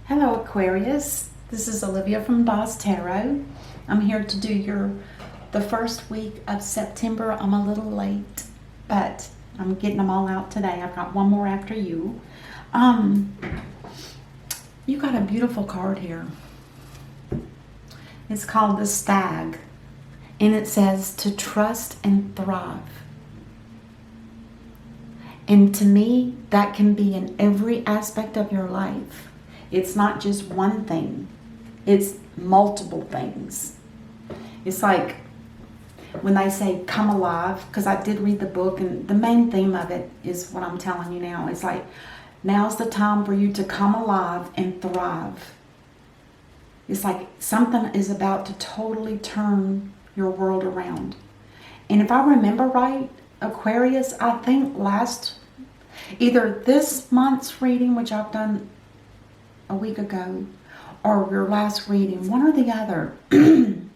Hello Aquarius, this is Olivia from Boss Tarot. I'm here to do the first week of September. I'm a little late, but I'm getting them all out today. I've got one more after you. You got a beautiful card here. It's called the Stag, and it says to trust and thrive. And to me, that can be in every aspect of your life. It's not just one thing. It's multiple things. It's like when they say come alive, because I did read the book, and the main theme of it is what I'm telling you now. It's like, now's the time for you to come alive and thrive. It's like something is about to totally turn your world around. And if I remember right, Aquarius, I think either this month's reading, which I've done a week ago, or your last reading, one or the other. I'm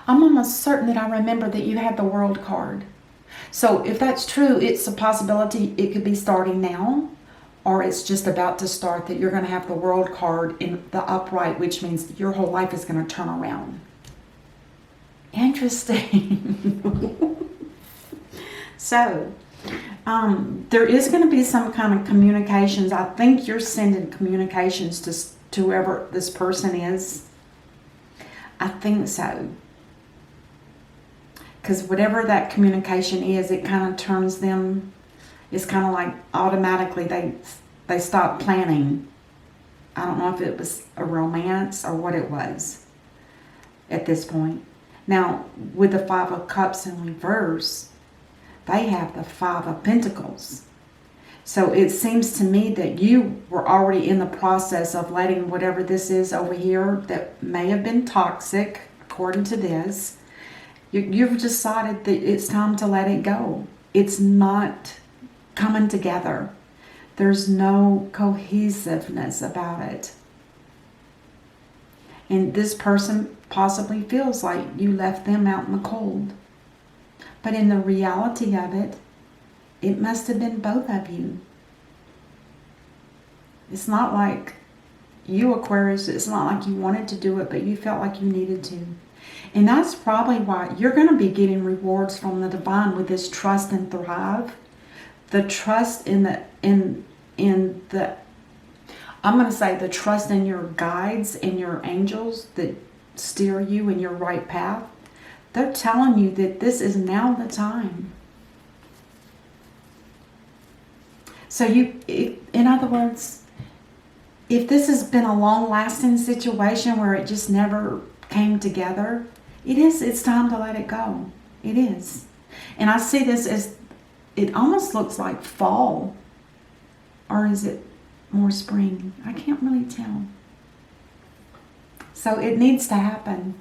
almost certain that I remember that you had the World card. So if that's true, it's a possibility it could be starting now, or it's just about to start, that you're going to have the World card in the upright, which means your whole life is going to turn around. Interesting. So there is going to be some kind of communications. I think you're sending communications to whoever this person is. I think so. Because whatever that communication is, it kind of turns them, it's kind of like automatically they stop planning. I don't know if it was a romance or what it was at this point. Now, with the Five of Cups in reverse, they have the Five of Pentacles. So it seems to me that you were already in the process of letting whatever this is over here that may have been toxic, according to this, you've decided that it's time to let it go. It's not coming together. There's no cohesiveness about it. And this person possibly feels like you left them out in the cold. But in the reality of it, it must have been both of you. It's not like you, Aquarius, it's not like you wanted to do it, but you felt like you needed to. And that's probably why you're going to be getting rewards from the divine with this trust and thrive. The trust in the I'm going to say the trust in your guides and your angels that steer you in your right path. They're telling you that this is now the time. So in other words, if this has been a long-lasting situation where it just never came together, it's time to let it go. It is. And I see this as, it almost looks like fall. Or is it more spring? I can't really tell. So it needs to happen.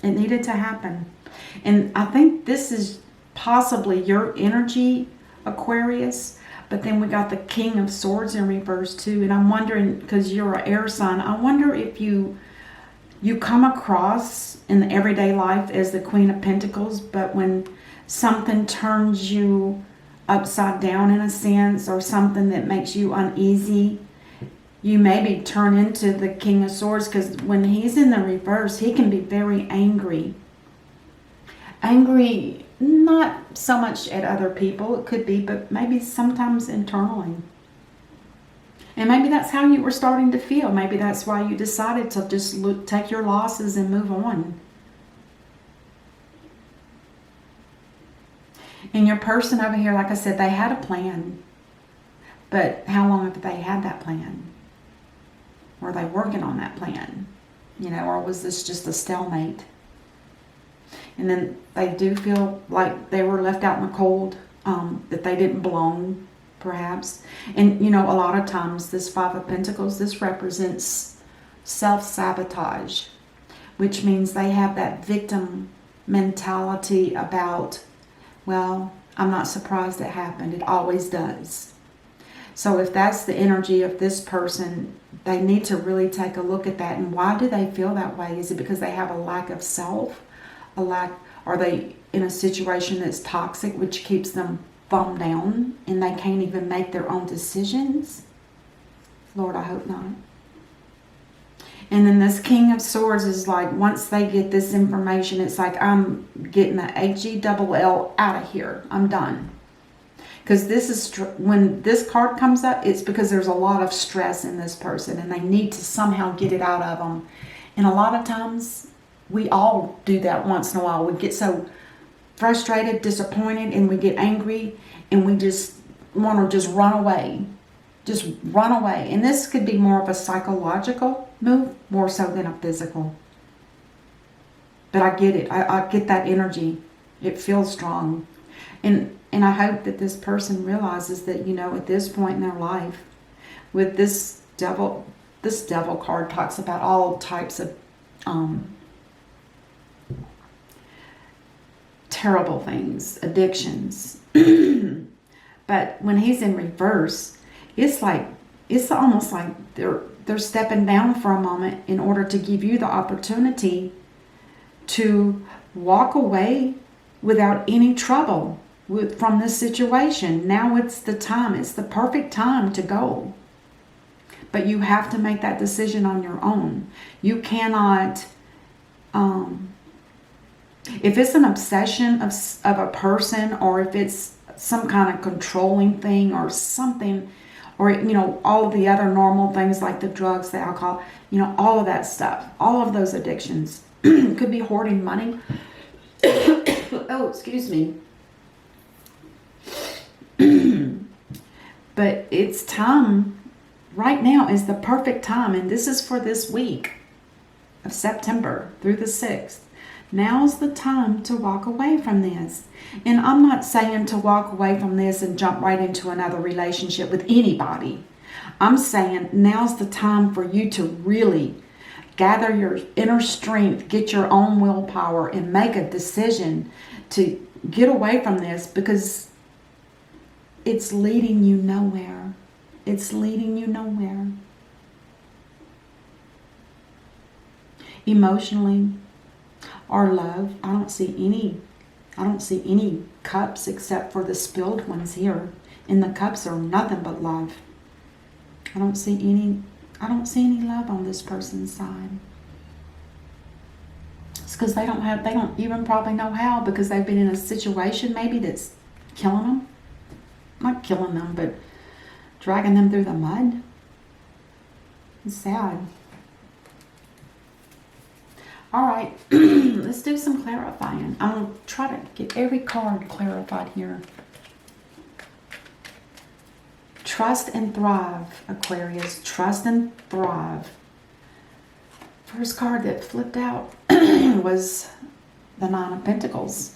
It needed to happen. And I think this is possibly your energy, Aquarius. But then we got the King of Swords in reverse too. And I'm wondering, because you're an air sign, I wonder if you come across in the everyday life as the Queen of Pentacles, but when something turns you upside down in a sense, or something that makes you uneasy, you maybe turn into the King of Swords, because when he's in the reverse, he can be very angry. Angry, not so much at other people, it could be, but maybe sometimes internally. And maybe that's how you were starting to feel. Maybe that's why you decided to just take your losses and move on. And your person over here, like I said, they had a plan. But how long have they had that plan? Were they working on that plan? Or was this just a stalemate? And then they do feel like they were left out in the cold, that they didn't belong, perhaps. And, a lot of times this Five of Pentacles, this represents self-sabotage, which means they have that victim mentality about, well, I'm not surprised it happened. It always does. So if that's the energy of this person, they need to really take a look at that. And why do they feel that way? Is it because they have a lack of self? Are they in a situation that's toxic, which keeps them thumbed down and they can't even make their own decisions? Lord, I hope not. And then this King of Swords is like, once they get this information, it's like, I'm getting the HELL out of here. I'm done. Because this is, when this card comes up, it's because there's a lot of stress in this person and they need to somehow get it out of them. And a lot of times, we all do that once in a while. We get so frustrated, disappointed, and we get angry, and we just want to just run away. Just run away. And this could be more of a psychological move, more so than a physical. But I get it. I get that energy. It feels strong. And I hope that this person realizes that, you know, at this point in their life, with this devil card talks about all types of terrible things, addictions. But when he's in reverse, it's almost like they're stepping down for a moment in order to give you the opportunity to walk away without any trouble from this situation. Now it's the time. It's the perfect time to go. But you have to make that decision on your own. You cannot, if it's an obsession of a person, or if it's some kind of controlling thing or something, or, you know, all of the other normal things like the drugs, the alcohol, you know, all of that stuff, all of those addictions. Could be hoarding money. Oh, excuse me. But it's time. Right now is the perfect time, and this is for this week of September through the 6th. Now's the time to walk away from this. And I'm not saying to walk away from this and jump right into another relationship with anybody. I'm saying now's the time for you to really gather your inner strength, get your own willpower, and make a decision to get away from this, because it's leading you nowhere. It's leading you nowhere. Emotionally or love, I don't see any cups except for the spilled ones here. And the cups are nothing but love. I don't see any love on this person's side. It's because they don't even probably know how, because they've been in a situation maybe that's killing them. Not killing them, but dragging them through the mud. It's sad. All right, let's do some clarifying. I'm going to try to get every card clarified here. Trust and thrive, Aquarius. Trust and thrive. First card that flipped out was the Nine of Pentacles.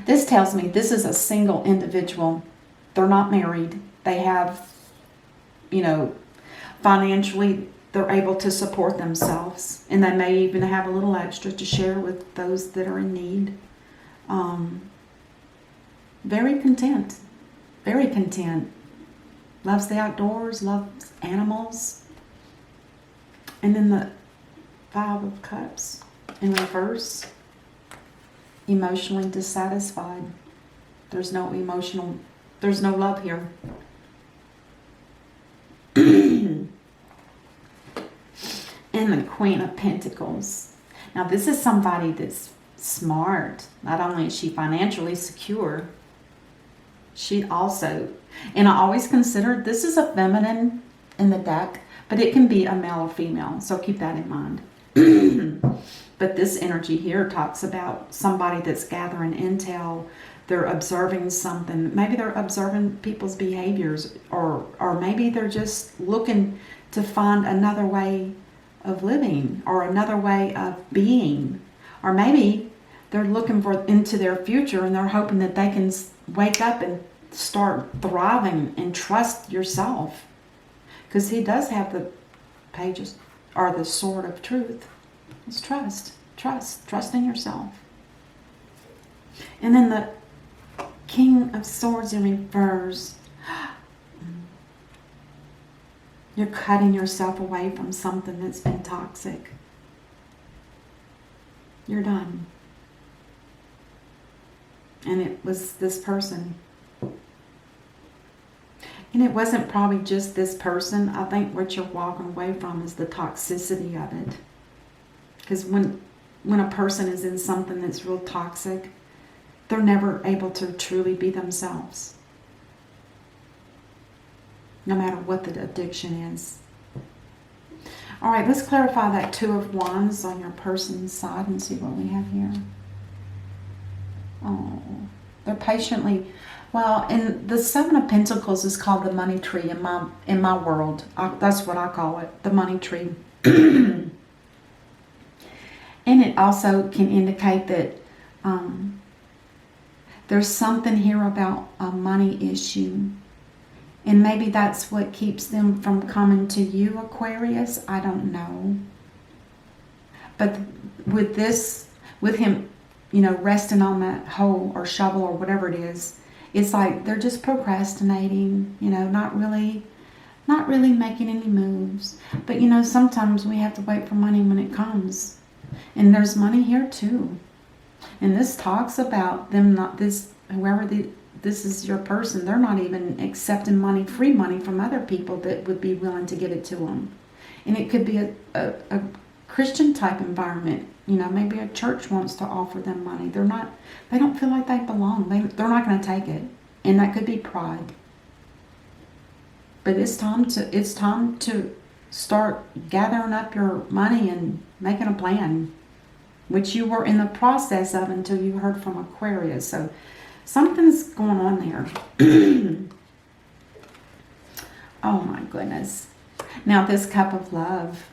This tells me this is a single individual. They're not married. They have, you know, financially, they're able to support themselves. And they may even have a little extra to share with those that are in need. Very content. Very content. Loves the outdoors, loves animals. And then the Five of Cups in reverse. Emotionally dissatisfied. There's no love here. And the Queen of Pentacles. Now this is somebody that's smart. Not only is she financially secure, she also, and I always consider this is a feminine in the deck, but it can be a male or female, so keep that in mind. But this energy here talks about somebody that's gathering intel. They're observing something. Maybe they're observing people's behaviors, or maybe they're just looking to find another way of living, or another way of being. Or maybe they're looking into their future, and they're hoping that they can wake up and start thriving and trust yourself. Because he does have the pages, or the sword of truth. It's trust in yourself. And then the King of Swords in reverse. You're cutting yourself away from something that's been toxic. You're done. And it was this person. And it wasn't probably just this person. I think what you're walking away from is the toxicity of it. Because when a person is in something that's real toxic, they're never able to truly be themselves. No matter what the addiction is. All right, let's clarify that Two of Wands on your person's side and see what we have here. Oh, they're patiently... Well, and the Seven of Pentacles is called the money tree in my world. That's what I call it, the money tree. And it also can indicate that there's something here about a money issue. And maybe that's what keeps them from coming to you, Aquarius. I don't know. But with him, resting on that hoe or shovel or whatever it is, it's like they're just procrastinating, not really making any moves. But, sometimes we have to wait for money when it comes. And there's money here too. And this talks about them this is your person, they're not even accepting money, free money from other people that would be willing to give it to them. And it could be a Christian type environment. Maybe a church wants to offer them money. They don't feel like they belong. They're not going to take it. And that could be pride. But it's time to start gathering up your money and making a plan, which you were in the process of until you heard from Aquarius. So something's going on there. Oh my goodness. Now this cup of love,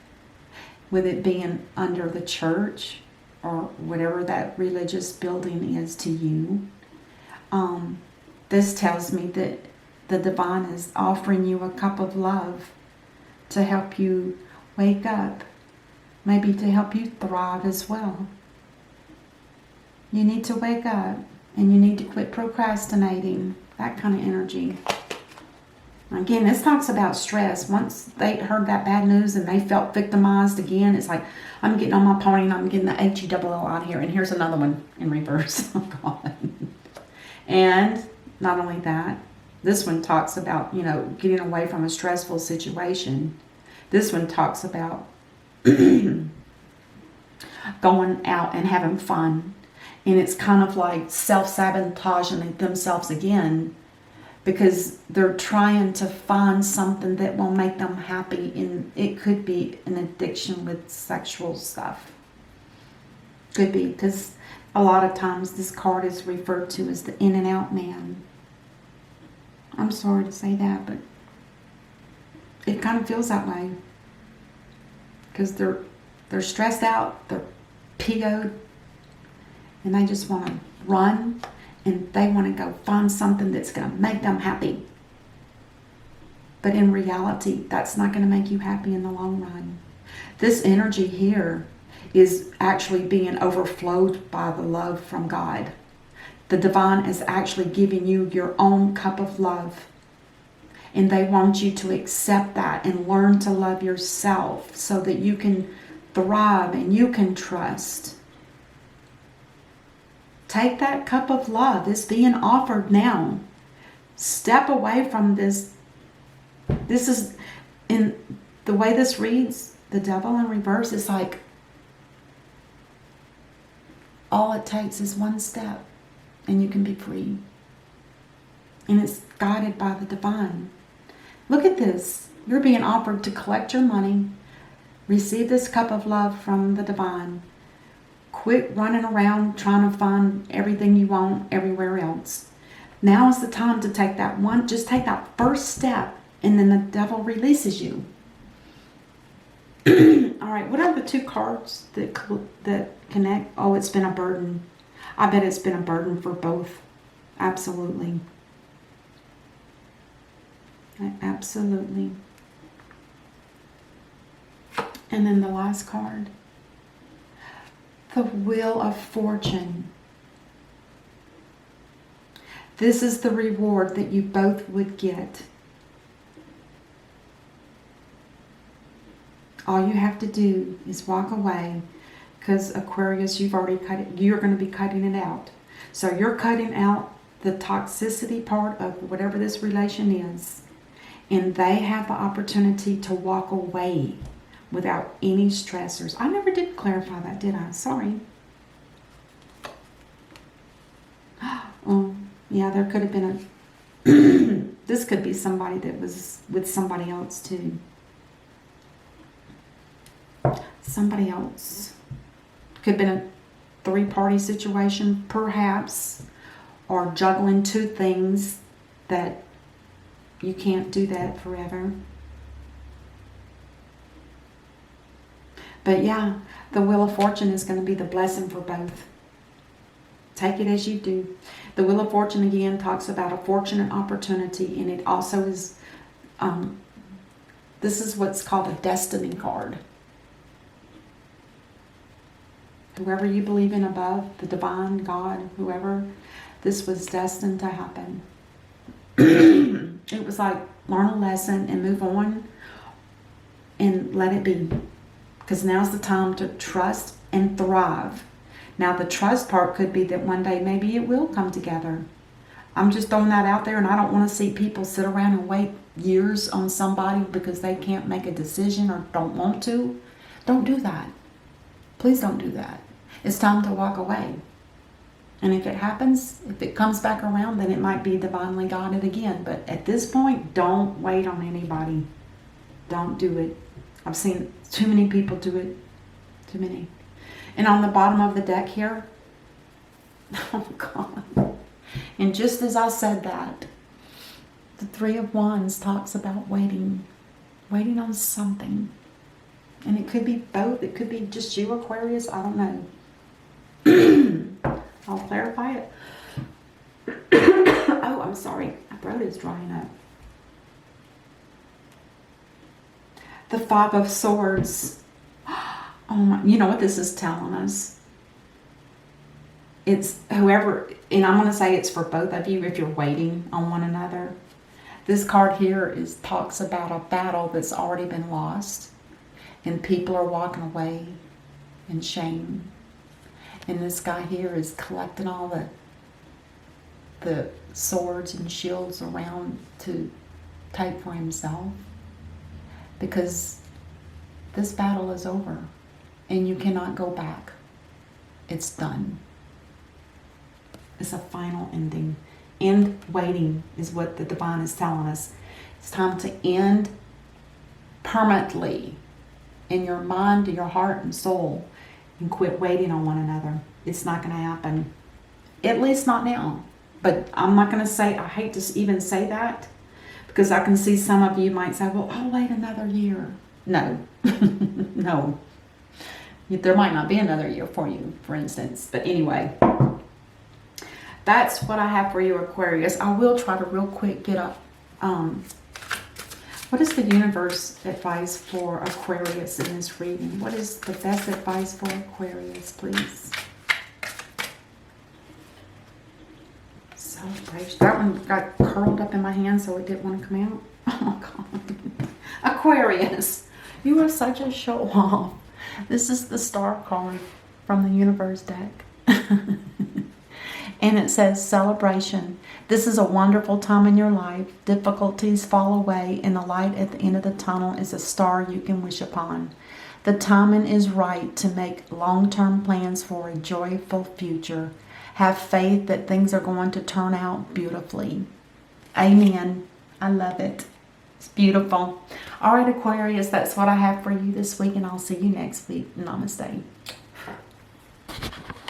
with it being under the church or whatever that religious building is to you, this tells me that the divine is offering you a cup of love to help you wake up, maybe to help you thrive as well. You need to wake up and you need to quit procrastinating, that kind of energy. Again, this talks about stress. Once they heard that bad news and they felt victimized again, it's like, I'm getting on my pony and I'm getting the H-E-double-L out here. And here's another one in reverse. Oh, God. And not only that, this one talks about, getting away from a stressful situation. This one talks about going out and having fun. And it's kind of like self-sabotaging themselves again, because they're trying to find something that will make them happy. And it could be an addiction with sexual stuff. Could be, because a lot of times this card is referred to as the in and out man. I'm sorry to say that, but it kind of feels that way. Because they're stressed out, they're PO'd, and they just want to run. And they want to go find something that's going to make them happy. But in reality, that's not going to make you happy in the long run. This energy here is actually being overflowed by the love from God. The divine is actually giving you your own cup of love. And they want you to accept that and learn to love yourself so that you can thrive and you can trust. Take that cup of love. It's being offered now. Step away from this. This is, in the way this reads, the devil in reverse is like, all it takes is one step and you can be free. And it's guided by the divine. Look at this. You're being offered to collect your money, receive this cup of love from the divine. Quit running around trying to find everything you want everywhere else. Now is the time to take that one, just take that first step, and then the devil releases you. All right, what are the two cards that connect? Oh, it's been a burden. I bet it's been a burden for both. Absolutely. Absolutely. And then the last card. The Wheel of Fortune. This is the reward that you both would get. All you have to do is walk away, because Aquarius, you're going to be cutting it out. So you're cutting out the toxicity part of whatever this relation is. And they have the opportunity to walk away without any stressors. I never did clarify that, did I? Sorry. Yeah, there could have been a... This could be somebody that was with somebody else too. Somebody else. Could have been a three-party situation, perhaps. Or juggling two things that you can't do that forever. But yeah, the Wheel of Fortune is going to be the blessing for both. Take it as you do. The Wheel of Fortune again talks about a fortunate opportunity, and it also is, this is what's called a destiny card. Whoever you believe in above, the divine, God, whoever, this was destined to happen. It was like, learn a lesson and move on and let it be. Because now's the time to trust and thrive. Now the trust part could be that one day maybe it will come together. I'm just throwing that out there, and I don't want to see people sit around and wait years on somebody because they can't make a decision or don't want to. Don't do that. Please don't do that. It's time to walk away. And if it happens, if it comes back around, then it might be divinely guided again. But at this point, don't wait on anybody. Don't do it. I've seen too many people do it. Too many. And on the bottom of the deck here, oh God. And just as I said that, the Three of Wands talks about waiting. Waiting on something. And it could be both. It could be just you, Aquarius. I don't know. I'll clarify it. Oh, I'm sorry. My throat is drying up. The Five of Swords. Oh my, you know what this is telling us? It's whoever, and I'm going to say it's for both of you if you're waiting on one another. This card here talks about a battle that's already been lost, and people are walking away in shame. And this guy here is collecting all the swords and shields around to take for himself, because this battle is over and you cannot go back. It's done. It's a final ending. End waiting is what the divine is telling us. It's time to end permanently in your mind, your heart, and soul, and quit waiting on one another. It's not going to happen. At least not now. But I'm not going to say, I hate to even say that, because I can see some of you might say, well, I'll wait another year. No. No. There might not be another year for you, for instance. But anyway, that's what I have for you, Aquarius. I will try to real quick get up. What is the universe advice for Aquarius in this reading? What is the best advice for Aquarius, please? Celebration. That one got curled up in my hand, so it didn't want to come out. Oh my God. Aquarius, you are such a show off. This is the star card from the universe deck. And it says celebration. This is a wonderful time in your life. Difficulties fall away, and the light at the end of the tunnel is a star you can wish upon. The timing is right to make long-term plans for a joyful future. Have faith that things are going to turn out beautifully. Amen. I love it. It's beautiful. All right, Aquarius, that's what I have for you this week, and I'll see you next week. Namaste.